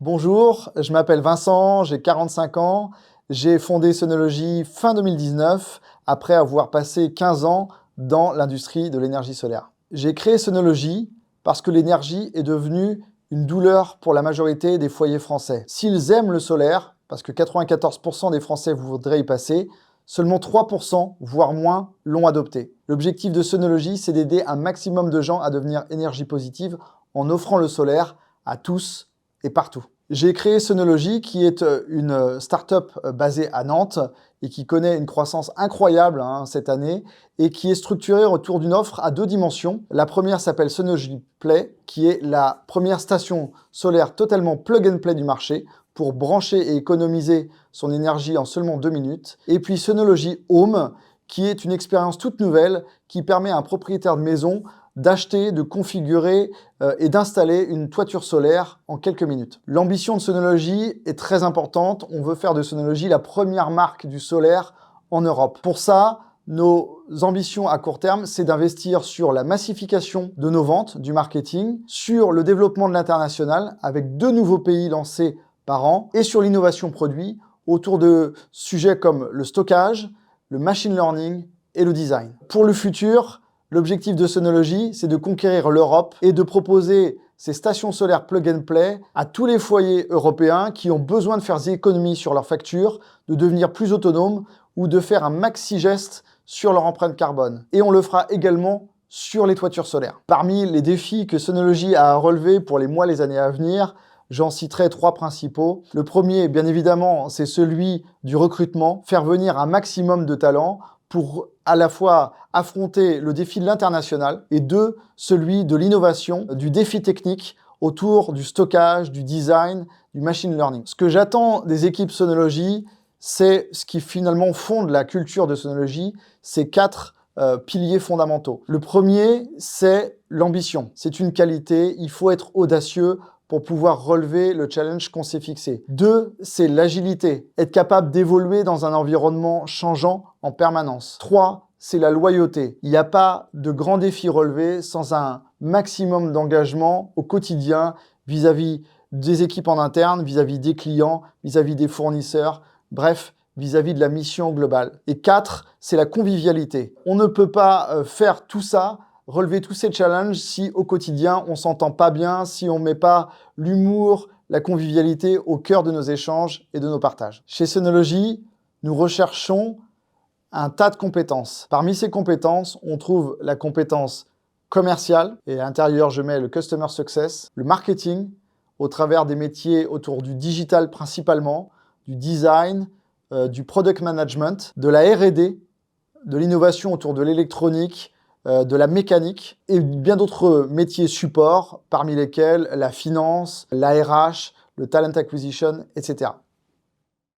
Bonjour, je m'appelle Vincent, j'ai 45 ans. J'ai fondé Sonology fin 2019 après avoir passé 15 ans dans l'industrie de l'énergie solaire. J'ai créé Sonology parce que l'énergie est devenue une douleur pour la majorité des foyers français. S'ils aiment le solaire, parce que 94% des Français voudraient y passer, seulement 3%, voire moins, l'ont adopté. L'objectif de Sonology, c'est d'aider un maximum de gens à devenir énergie positive en offrant le solaire à tous et partout. J'ai créé Sonology, qui est une start-up basée à Nantes et qui connaît une croissance incroyable cette année et qui est structurée autour d'une offre à deux dimensions. La première s'appelle Sonology Play, qui est la première station solaire totalement plug and play du marché pour brancher et économiser son énergie en seulement 2 minutes. Et puis Sonology Home, qui est une expérience toute nouvelle qui permet à un propriétaire de maison d'acheter, de configurer et d'installer une toiture solaire en quelques minutes. L'ambition de Sonology est très importante. On veut faire de Sonology la première marque du solaire en Europe. Pour ça, nos ambitions à court terme, c'est d'investir sur la massification de nos ventes, du marketing, sur le développement de l'international avec 2 nouveaux pays lancés par an et sur l'innovation produit autour de sujets comme le stockage, le machine learning et le design. Pour le futur, l'objectif de Sonology, c'est de conquérir l'Europe et de proposer ces stations solaires plug and play à tous les foyers européens qui ont besoin de faire des économies sur leurs factures, de devenir plus autonomes ou de faire un maxi geste sur leur empreinte carbone. Et on le fera également sur les toitures solaires. Parmi les défis que Sonology a à relever pour les mois, les années à venir, j'en citerai 3 principaux. Le premier, bien évidemment, c'est celui du recrutement, faire venir un maximum de talents pour à la fois affronter le défi de l'international et 2, celui de l'innovation, du défi technique autour du stockage, du design, du machine learning. Ce que j'attends des équipes Sonology, c'est ce qui finalement fonde la culture de Sonology, c'est 4 piliers fondamentaux. Le premier, c'est l'ambition. C'est une qualité, il faut être audacieux pour pouvoir relever le challenge qu'on s'est fixé. 2, c'est l'agilité, être capable d'évoluer dans un environnement changeant en permanence. 3, c'est la loyauté. Il n'y a pas de grands défis relevés sans un maximum d'engagement au quotidien vis-à-vis des équipes en interne, vis-à-vis des clients, vis-à-vis des fournisseurs, bref, vis-à-vis de la mission globale. Et 4, c'est la convivialité. On ne peut pas faire tout ça, relever tous ces challenges si au quotidien on s'entend pas bien, si on met pas l'humour, la convivialité au cœur de nos échanges et de nos partages. Chez Sonology, nous recherchons un tas de compétences. Parmi ces compétences, on trouve la compétence commerciale, et à l'intérieur je mets le customer success, le marketing, au travers des métiers autour du digital principalement, du design, du product management, de la R&D, de l'innovation autour de l'électronique, de la mécanique et bien d'autres métiers support, parmi lesquels la finance, la RH, le talent acquisition, etc.